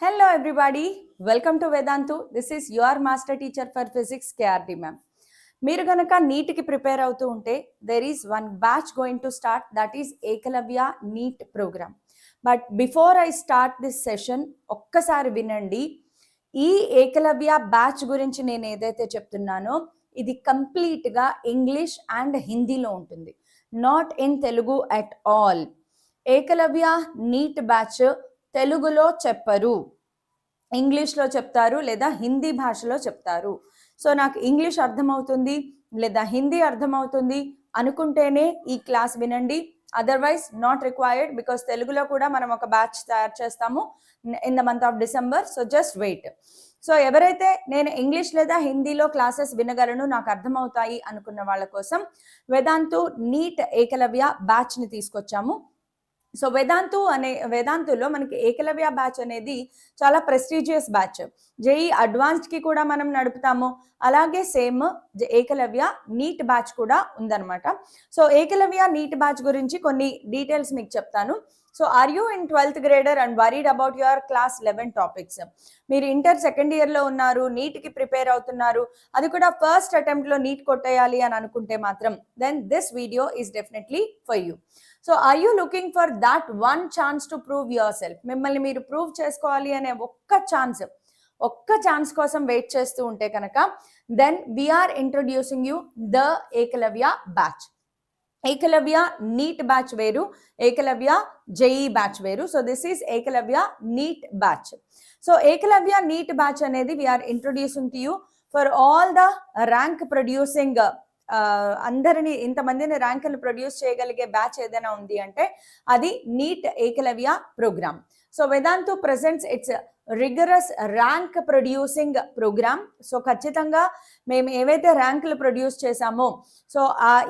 Hello everybody, welcome to Vedantu. This is your master teacher for physics KRD ma'am. మీరు గనక నీట్కి prepare అవుతూ ఉంటే there is one batch going to start, that is Ekalavya NEET program. But before I start this session, ఒక్కసారి వినండి. ఈ Eklavya batch గురించి నేను ఏదైతే చెప్తున్నానో ఇది కంప్లీట్గా ఇంగ్లీష్ అండ్ హిందీలో ఉంటుంది, not in Telugu at all. Eklavya NEET batch తెలుగులో చెప్పరు, ఇంగ్లీష్లో చెప్తారు లేదా హిందీ భాషలో చెప్తారు. సో నాకు ఇంగ్లీష్ అర్థమవుతుంది లేదా హిందీ అర్థమవుతుంది అనుకుంటేనే ఈ క్లాస్ వినండి, అదర్వైజ్ నాట్ రిక్వైర్డ్, బికాస్ తెలుగులో కూడా మనం ఒక బ్యాచ్ తయారు చేస్తాము in the month of December. So just wait. So ఎవరైతే నేను ఇంగ్లీష్ లేదా హిందీలో క్లాసెస్ వినగలను, నాకు అర్థమవుతాయి అనుకున్న వాళ్ళ కోసం వేదాంతు నీట్ ఏకలవ్య బ్యాచ్ని తీసుకొచ్చాము. సో వేదాంతులో మనకి ఏకలవ్య బ్యాచ్ అనేది చాలా ప్రెస్టీజియస్ బ్యాచ్. జేఈ అడ్వాన్స్డ్కి కూడా మనం నడుపుతాము, అలాగే సేమ్ ఏకలవ్య నీట్ బ్యాచ్ కూడా ఉందన్నమాట. సో ఏకలవ్య నీట్ బ్యాచ్ గురించి కొన్ని డీటెయిల్స్ మీకు చెప్తాను. So are you in 12th grader and worried about your class 11 topics? మీరు ఇంటర్ సెకండ్ ఇయర్లో ఉన్నారు, నీట్కి ప్రిపేర్ అవుతున్నారు, అది కూడా ఫస్ట్ అటెంప్ట్లో నీట్ కొట్టేయాలి అని అనుకుంటే మాత్రం then this video is definitely for you. So are you looking for that one chance to prove yourself? మిమ్మల్ని మీరు ప్రూవ్ చేసుకోవాలి అనే ఒక్క ఛాన్స్ కోసం వెయిట్ చేస్తూ ఉంటే కనుక then we are introducing you the Eklavya batch. Eklavya NEET batch వేరు, ఏకలవ్య జేఈ బ్యాచ్ వేరు. So this is Eklavya NEET batch. So Eklavya NEET batch అనేది we are introducing to you for all the rank producing, అందరిని ఇంతమందిని ర్యాంకులు ప్రొడ్యూస్ చేయగలిగే బ్యాచ్ ఏదైనా ఉంది అంటే అది NEET Eklavya program. So Vedantu presents its rigorous rank producing program. So ఖచ్చితంగా మేము ఏవైతే ర్యాంకులు ప్రొడ్యూస్ చేశామో, సో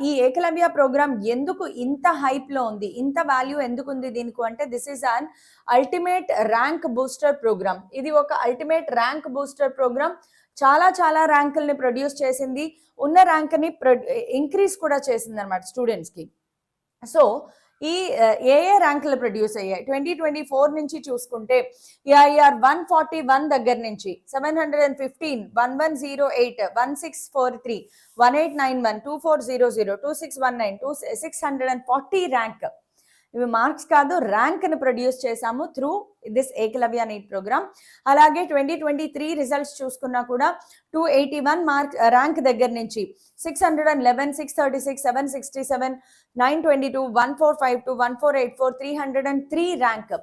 ఈ ఏకలవ్య ప్రోగ్రామ్ ఎందుకు ఇంత హైప్లో ఉంది, ఇంత వాల్యూ ఎందుకు ఉంది దీనికి అంటే this is an ultimate rank booster program. ఇది ఒక అల్టిమేట్ ర్యాంక్ బూస్టర్ ప్రోగ్రామ్. చాలా ర్యాంకుల్ని ప్రొడ్యూస్ చేసింది, ఉన్న ర్యాంక్ని ఇంక్రీజ్ కూడా చేసింది అనమాట స్టూడెంట్స్కి. సో ఈ ఏ ర్యాంకులు ప్రొడ్యూస్ అయ్యాయి 2024 నుంచి చూసుకుంటే ఏఐఆర్ 141 దగ్గర నుంచి 715, 1108, 1643, 1891, 2400, 2619, 640 ర్యాంక్. ఇవి మార్క్స్ కాదు, ర్యాంక్ని ప్రొడ్యూస్ చేశాము through this Eklavya NEET program. అలాగే 2023 రిజల్ట్స్ చూసుకున్నా కూడా 281 ర్యాంక్ దగ్గర నుంచి 611, 636, 767, 922, 1452, 1484, 303 ర్యాంక్.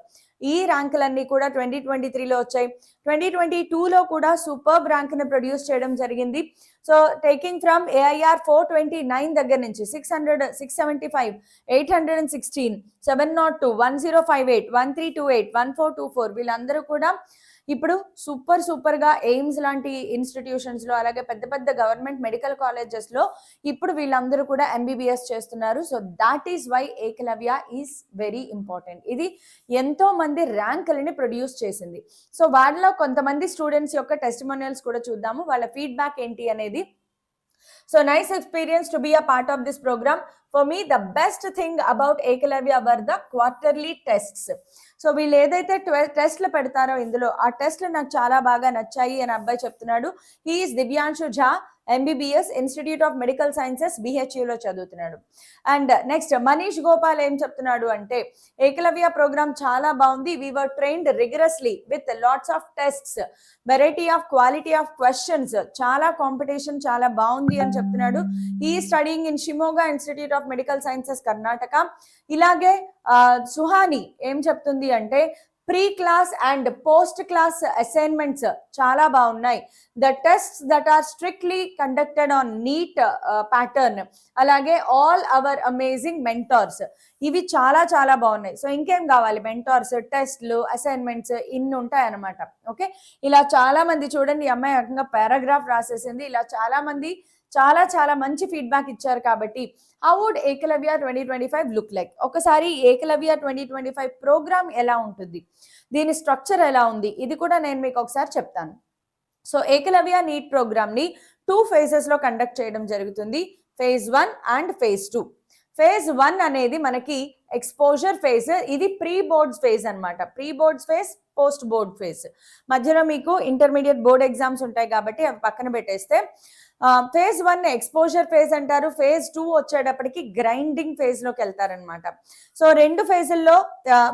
ఈ ర్యాంకులన్నీ కూడా 2023లో వచ్చాయి. 2022లో కూడా సూపర్బ్ ర్యాంక్ని ప్రొడ్యూస్ చేయడం జరిగింది. సో టేకింగ్ ఫ్రమ్ ఏఐఆర్ 429 దగ్గర నుంచి 600, 675, 816, 702, 1058, 1328, 1424 వీళ్ళందరూ కూడా ఇప్పుడు సూపర్గా ఎయిమ్స్ లాంటి ఇన్స్టిట్యూషన్స్లో, అలాగే పెద్ద గవర్నమెంట్ మెడికల్ కాలేజెస్లో ఇప్పుడు వీళ్ళందరూ కూడా ఎంబీబీఎస్ చేస్తున్నారు. So that is why Eklavya is very important. ఇది ఎంతో మంది ర్యాంకులని ప్రొడ్యూస్ చేసింది. సో వాళ్ళలో కొంతమంది స్టూడెంట్స్ యొక్క టెస్టిమోనియల్స్ కూడా చూద్దాము, వాళ్ళ ఫీడ్బ్యాక్ ఏంటి అనేది. So nice experience to be a part of this program. For me, the best thing about Ekalavya were the quarterly tests. So వీళ్ళు ఏదైతే టెస్ట్లు పెడతారో ఇందులో ఆ టెస్ట్లు నాకు చాలా బాగా నచ్చాయి అని అబ్బాయి చెప్తున్నాడు. He is Divyanshu Jha, MBBS, institute of medical sciences, బిహెచ్యులో చదువుతున్నాడు. అండ్ నెక్స్ట్ మనీష్ గోపాల్ ఏం చెప్తున్నాడు అంటే ఏకలవ్య ప్రోగ్రామ్ చాలా బాగుంది, we were trained rigorously with lots of tests, variety of quality of questions, చాలా కాంపిటీషన్ చాలా బాగుంది అని చెప్తున్నాడు. ఈ studying in Shimoga institute of medical sciences, Karnataka. ఇలాగే సుహాని ఏం చెప్తుంది అంటే pre class and post class assignments చాలా బాగున్నాయి. The tests that are strictly conducted on NEET pattern, అలాగే ఆల్ అవర్ అమేజింగ్ మెంటార్స్, ఇవి చాలా బాగున్నాయి. సో ఇంకేం కావాలి, మెంటార్స్, టెస్ట్లు, అసైన్మెంట్స్ ఇన్ని ఉంటాయి అన్నమాట. ఓకే, ఇలా చాలా మంది చూడండి, ఈ అమ్మాయి ఏకంగా పారాగ్రాఫ్ రాసేసింది. ఇలా చాలా మంది చాలా మంచి ఫీడ్బ్యాక్ ఇచ్చారు. కాబట్టి how would Eklavya 2025 look like? ఒకసారి ఏకలవ్య 2025 ప్రోగ్రామ్ ఎలా ఉంటుంది, దీని స్ట్రక్చర్ ఎలా ఉంది, ఇది కూడా నేను మీకు ఒకసారి చెప్తాను. సో ఏకలవ్య నీట్ ప్రోగ్రామ్ని 2 phases లో కండక్ట్ చేయడం జరుగుతుంది, phase 1 అండ్ phase 2. ఫేజ్ 1 అనేది మనకి ఎక్స్పోజర్ ఫేజ్, ఇది ప్రీ బోర్డ్స్ ఫేజ్ అన్నమాట. Pre boards phase, post board phase, మధ్యలో మీకు ఇంటర్మీడియట్ బోర్డ్ ఎగ్జామ్స్ ఉంటాయి కాబట్టి అవి పక్కన పెట్టేస్తే ఫేజ్ 1 ఎక్స్పోజర్ ఫేజ్ అంటారు. ఫేజ్ 2 వచ్చేటప్పటికి గ్రైండింగ్ ఫేజ్ లోకి వెళ్తారనమాట. సో 2 ఫేజుల్లో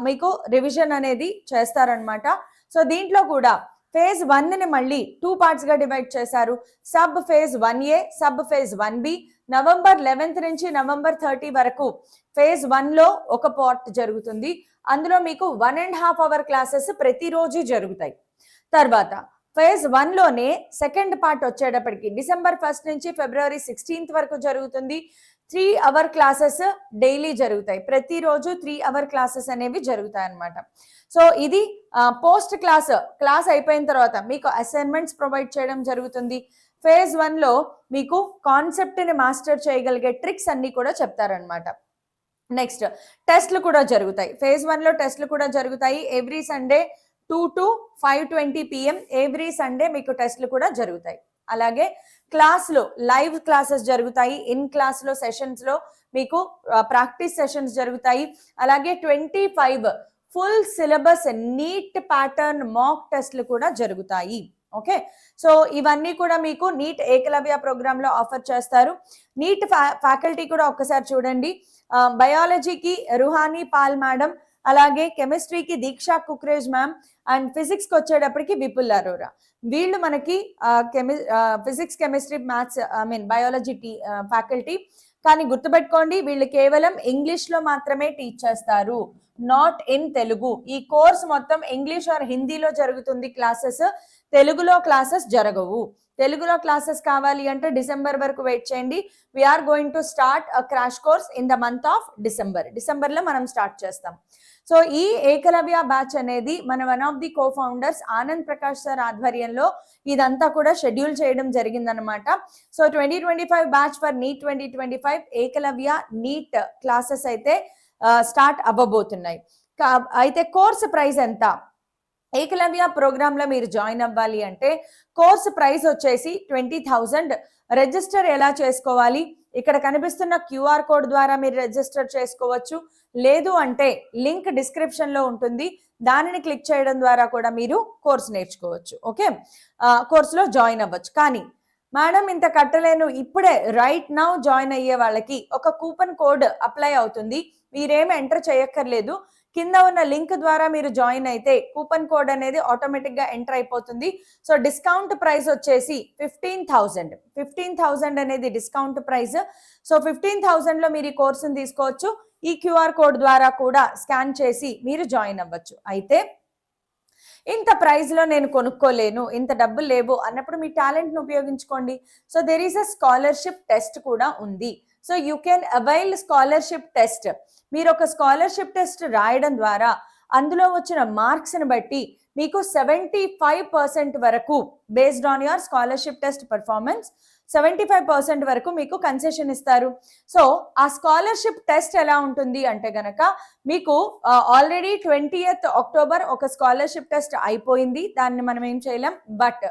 మీకు రివిజన్ అనేది చేస్తారనమాట. సో దీంట్లో కూడా ఫేజ్ 1 ని మళ్ళీ 2 పార్ట్స్ గా డివైడ్ చేశారు. Sub phase 1A, sub phase 1B. November 11th నుంచి నవంబర్ 30 వరకు ఫేజ్ 1 లో ఒక పార్ట్ జరుగుతుంది. అందులో మీకు 1.5 hour క్లాసెస్ ప్రతిరోజు జరుగుతాయి. తర్వాత ఫేజ్ 1 లోనే సెకండ్ పార్ట్ వచ్చేటప్పటికి డిసెంబర్ 1st నుంచి ఫిబ్రవరి 16th వరకు జరుగుతుంది. 3 hour క్లాసెస్ డైలీ జరుగుతాయి. ప్రతిరోజు 3 hour క్లాసెస్ అనేవి జరుగుతాయి అన్నమాట. సో ఇది పోస్ట్ క్లాస్ అయిపోయిన తర్వాత మీకు అసైన్మెంట్స్ ప్రొవైడ్ చేయడం జరుగుతుంది. ఫేజ్ 1 లో మీకు కాన్సెప్ట్ ని మాస్టర్ చేయగలిగే ట్రిక్స్ అన్ని కూడా చెప్తారనమాట. నెక్స్ట్ టెస్ట్లు కూడా జరుగుతాయి. ఫేజ్ 1 లో టెస్ట్లు కూడా జరుగుతాయి. Every Sunday 2 to 5:20 PM every Sunday మీకు టెస్ట్లు కూడా జరుగుతాయి. అలాగే క్లాస్లో లైవ్ క్లాసెస్ జరుగుతాయి. ఇన్ క్లాస్లో సెషన్స్లో మీకు ప్రాక్టీస్ సెషన్స్ జరుగుతాయి. అలాగే 25 ఫుల్ సిలబస్ నీట్ ప్యాటర్న్ మాక్ టెస్ట్లు కూడా జరుగుతాయి. ఓకే, సో ఇవన్నీ కూడా మీకు నీట్ ఏకలవ్య ప్రోగ్రామ్ లో ఆఫర్ చేస్తారు. నీట్ ఫ్యాకల్టీ కూడా ఒక్కసారి చూడండి. బయాలజీకి రుహానీ పాల్ మేడం, అలాగే కెమిస్ట్రీకి దీక్షా కుక్రేజ్ మ్యామ్, అండ్ ఫిజిక్స్కి వచ్చేటప్పటికి విపుల్ అరోరా. వీళ్ళు మనకి physics, chemistry, maths, biology faculty. కానీ గుర్తుపెట్టుకోండి, వీళ్ళు కేవలం ఇంగ్లీష్ లో మాత్రమే టీచ్ చేస్తారు, నాట్ ఇన్ తెలుగు. ఈ కోర్స్ మొత్తం ఇంగ్లీష్ ఆర్ హిందీలో జరుగుతుంది క్లాసెస్, తెలుగులో క్లాసెస్ జరగవు. తెలుగులో క్లాసెస్ కావాలి అంటే డిసెంబర్ వరకు వెయిట్ చేయండి. We're going to start a crash course in the month of డిసెంబర్లో మనం స్టార్ట్ చేస్తాం. సో ఈ ఏకలవ్య బ్యాచ్ అనేది మన one of the co founders Anand Prakash sir ఆధ్వర్యంలో ఇదంతా కూడా షెడ్యూల్ చేయడం జరిగిందనమాట. So 2025 batch for NEET 2025 Eklavya NEET classes అయితే స్టార్ట్ అవ్వబోతున్నాయి. అయితే కోర్స్ ప్రైస్ ఎంత? ఏకలవ్య ప్రోగ్రామ్ లో మీరు జాయిన్ అవ్వాలి అంటే కోర్స్ ప్రైస్ వచ్చేసి 20,000. రిజిస్టర్ ఎలా చేసుకోవాలి? ఇక్కడ కనిపిస్తున్న QR కోడ్ ద్వారా మీరు రిజిస్టర్ చేసుకోవచ్చు. లేదు అంటే లింక్ డిస్క్రిప్షన్ లో ఉంటుంది, దానిని క్లిక్ చేయడం ద్వారా కూడా మీరు కోర్స్ నేర్చుకోవచ్చు. ఓకే, కోర్సులో జాయిన్ అవ్వచ్చు. కానీ మేడం ఇంత కట్టలేను, ఇప్పుడే రైట్ నౌ జాయిన్ అయ్యే వాళ్ళకి ఒక కూపన్ కోడ్ అప్లై అవుతుంది. మీరేమి ఎంటర్ చేయక్కర్లేదు. కింద ఉన్న లింక్ ద్వారా మీరు జాయిన్ అయితే కూపన్ కోడ్ అనేది ఆటోమేటిక్ గా ఎంటర్ అయిపోతుంది. సో డిస్కౌంట్ ప్రైస్ వచ్చేసి 15,000 అనేది డిస్కౌంట్ ప్రైస్. సో 15,000 లో మీరు ఈ కోర్సును తీసుకోవచ్చు. ఈ QR కోడ్ ద్వారా కూడా స్కాన్ చేసి మీరు జాయిన్ అవ్వచ్చు. అయితే ఇంత ప్రైస్ లో నేను కొనుక్కోలేను, ఇంత డబ్బులు లేవు అన్నప్పుడు మీ టాలెంట్ ను ఉపయోగించుకోండి. So there is a scholarship test కూడా ఉంది. So you can avail scholarship test. మీరు ఒక స్కాలర్షిప్ టెస్ట్ రాయడం ద్వారా అందులో వచ్చిన మార్క్స్ ని బట్టి మీకు 75% వరకు based on your scholarship test performance 75% వరకు మీకు కన్సెషన్ ఇస్తారు. సో ఆ స్కాలర్షిప్ టెస్ట్ ఎలా ఉంటుంది అంటే గనక మీకు ఆల్రెడీ 20th October ఒక స్కాలర్షిప్ టెస్ట్ అయిపోయింది, దాన్ని మనం ఏం చేయలేం. బట్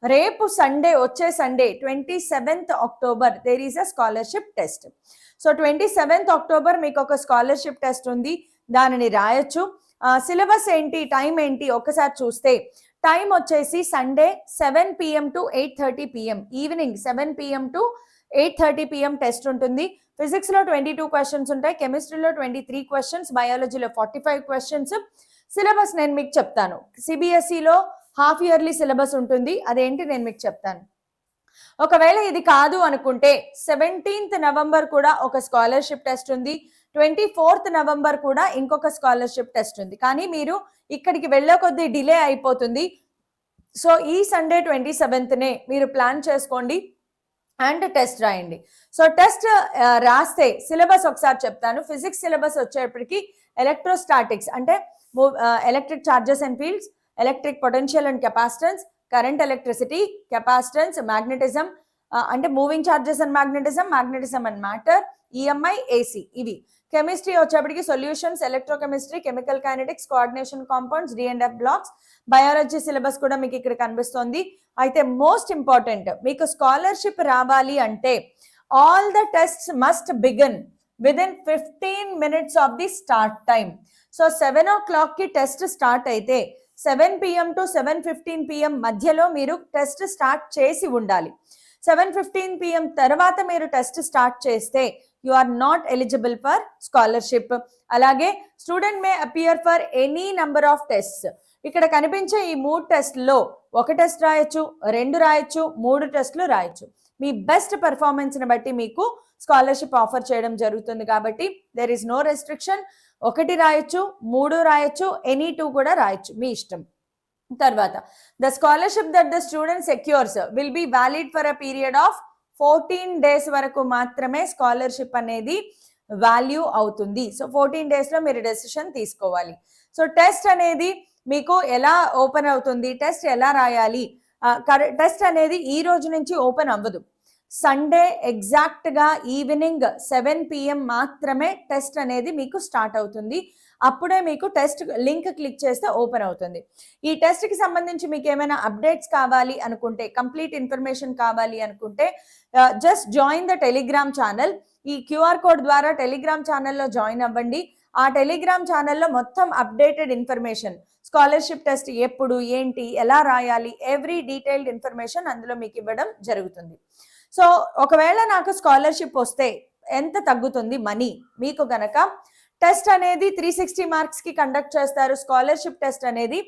రేపు సండే, వచ్చే Sunday 27th October there is a scholarship test. So 27th October మీకు ఒక స్కాలర్షిప్ టెస్ట్ ఉంది, దానిని రాయొచ్చు. సిలబస్ ఏంటి, టైం ఏంటి ఒకసారి చూస్తే టైం వచ్చేసి Sunday 7 PM to 8:30 PM, evening 7 PM to 8:30 PM test ఉంటుంది. ఫిజిక్స్ లో 22 క్వశ్చన్స్ ఉంటాయి, కెమిస్ట్రీలో 23 క్వశ్చన్స్, బయాలజీలో 45 క్వశ్చన్స్. సిలబస్ నేను మీకు చెప్తాను. CBSEలో హాఫ్ ఇయర్లీ సిలబస్ ఉంటుంది, అదేంటి నేను మీకు చెప్తాను. ఒకవేళ ఇది కాదు అనుకుంటే 17th November కూడా ఒక స్కాలర్షిప్ టెస్ట్ ఉంది, 24th November కూడా ఇంకొక స్కాలర్షిప్ టెస్ట్ ఉంది. కానీ మీరు ఇక్కడికి వెళ్ళే కొద్దీ డిలే అయిపోతుంది. సో ఈ సండే 27th మీరు ప్లాన్ చేసుకోండి అండ్ టెస్ట్ రాయండి. సో టెస్ట్ రాస్తే సిలబస్ ఒకసారి చెప్తాను. ఫిజిక్స్ సిలబస్ వచ్చేప్పటికి ఎలక్ట్రోస్టాటిక్స్ అంటే electric charges and fields, electric potential and capacitance, current electricity, capacitance, magnetism అంటే moving charges and magnetism, magnetism and matter, EMI, AC ఇవి. కెమిస్ట్రీ వచ్చేప్పటికి solutions, electrochemistry, chemical kinetics, coordination compounds, D&F blocks. Biology syllabus కూడా మీకు ఇక్కడ కనిపిస్తోంది. అయితే most important, మీకు scholarship రావాలి అంటే all the tests must begin within 15 minutes of the start time. So 7 o'clock కి టెస్ట్ స్టార్ట్ అయితే 7 PM to 7:15 PM మధ్యలో మీరు టెస్ట్ స్టార్ట్ చేసి ఉండాలి. 7:15 PM తర్వాత మీరు టెస్ట్ స్టార్ట్ చేస్తే you are not eligible for scholarship. అలాగే student may appear for any number of test. ఇక్కడ కనిపించే ఈ 3 టెస్ట్లో ఒక టెస్ట్ రాయొచ్చు, 2 రాయొచ్చు, 3 టెస్ట్లు రాయొచ్చు. మీ బెస్ట్ పెర్ఫార్మెన్స్ని బట్టి మీకు స్కాలర్షిప్ ఆఫర్ చేయడం జరుగుతుంది కాబట్టి దెర్ ఈస్ నో రెస్ట్రిక్షన్. 1 రాయొచ్చు, 3 రాయొచ్చు, ఎనీ 2 కూడా రాయొచ్చు, మీ ఇష్టం. తర్వాత the scholarship that the student secures will be valid for a period of 14 days వరకు మాత్రమే స్కాలర్షిప్ అనేది వాల్యూ అవుతుంది. సో 14 daysలో మీరు డెసిషన్ తీసుకోవాలి. సో టెస్ట్ అనేది మీకు ఎలా ఓపెన్ అవుతుంది, టెస్ట్ ఎలా రాయాలి? టెస్ట్ అనేది ఈ రోజు నుంచి ఓపెన్ అవ్వదు. సండే ఎగ్జాక్ట్గా ఈవినింగ్ 7 PM మాత్రమే టెస్ట్ అనేది మీకు స్టార్ట్ అవుతుంది. అప్పుడే మీకు టెస్ట్ లింక్ క్లిక్ చేస్తే ఓపెన్ అవుతుంది. ఈ టెస్ట్కి సంబంధించి మీకు ఏమైనా అప్డేట్స్ కావాలి అనుకుంటే, కంప్లీట్ ఇన్ఫర్మేషన్ కావాలి అనుకుంటే just join the Telegram channel. ఈ QR కోడ్ ద్వారా టెలిగ్రామ్ ఛానల్లో జాయిన్ అవ్వండి. ఆ టెలిగ్రామ్ ఛానల్లో మొత్తం అప్డేటెడ్ ఇన్ఫర్మేషన్, స్కాలర్షిప్ టెస్ట్ ఎప్పుడు, ఏంటి, ఎలా రాయాలి, ఎవ్రీ డీటెయిల్డ్ ఇన్ఫర్మేషన్ అందులో మీకు ఇవ్వడం జరుగుతుంది. సో ఒకవేళ నాకు స్కాలర్షిప్ వస్తే ఎంత తగ్గుతుంది మనీ? మీకు గనక టెస్ట్ అనేది 360 మార్క్స్కి కండక్ట్ చేస్తారు. స్కాలర్షిప్ టెస్ట్ అనేది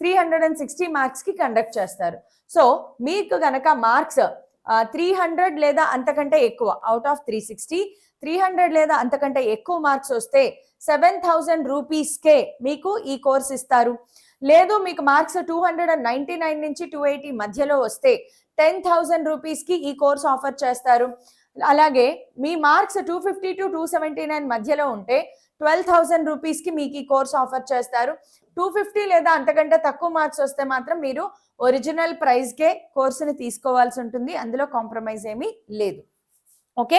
360 మార్క్స్కి కండక్ట్ చేస్తారు. సో మీకు గనక మార్క్స్ 300 లేదా అంతకంటే ఎక్కువ, అవుట్ ఆఫ్ 360 300 లేదా అంతకంటే ఎక్కువ మార్క్స్ వస్తే 7,000 రూపీస్కే మీకు ఈ కోర్స్ ఇస్తారు. లేదు మీకు మార్క్స్ 299 నుంచి 280 మధ్యలో వస్తే 10,000 రూపీస్కి ఈ కోర్స్ ఆఫర్ చేస్తారు. అలాగే మీ మార్క్స్ 250 to 279 మధ్యలో ఉంటే 12,000 రూపీస్కి మీకు ఈ కోర్స్ ఆఫర్ చేస్తారు. 250 లేదా అంతకంటే తక్కువ మార్క్స్ వస్తే మాత్రం మీరు ఒరిజినల్ ప్రైస్కే కోర్సుని తీసుకోవాల్సి ఉంటుంది. అందులో కాంప్రమైజ్ ఏమీ లేదు. ఓకే,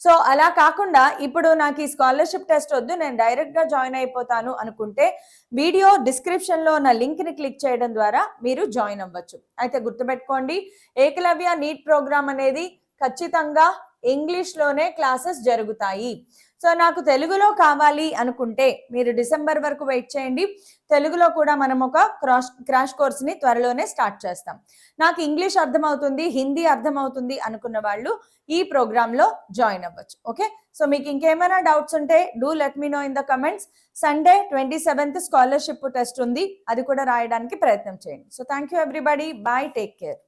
సో అలా కాకుండా ఇప్పుడు నాకు ఈ స్కాలర్షిప్ టెస్ట్ వద్దు, నేను డైరెక్ట్గా జాయిన్ అయిపోతాను అనుకుంటే వీడియో డిస్క్రిప్షన్లో ఉన్న లింక్ని క్లిక్ చేయడం ద్వారా మీరు జాయిన్ అవ్వచ్చు. అయితే గుర్తుపెట్టుకోండి, ఏకలవ్య నీట్ ప్రోగ్రామ్ అనేది ఖచ్చితంగా ఇంగ్లీష్లోనే క్లాసెస్ జరుగుతాయి. సో నాకు తెలుగులో కావాలి అనుకుంటే మీరు డిసెంబర్ వరకు వెయిట్ చేయండి. తెలుగులో కూడా మనం ఒక క్రాష్ కోర్స్ని త్వరలోనే స్టార్ట్ చేస్తాం. నాకు ఇంగ్లీష్ అర్థమవుతుంది, హిందీ అర్థమవుతుంది అనుకున్న వాళ్ళు ఈ ప్రోగ్రాంలో జాయిన్ అవ్వచ్చు. ఓకే, సో మీకు ఇంకేమైనా డౌట్స్ ఉంటే do let me know in the comments. Sunday 27th scholarship test ఉంది, అది కూడా రాయడానికి ప్రయత్నం చేయండి. So thank you everybody, bye, take care.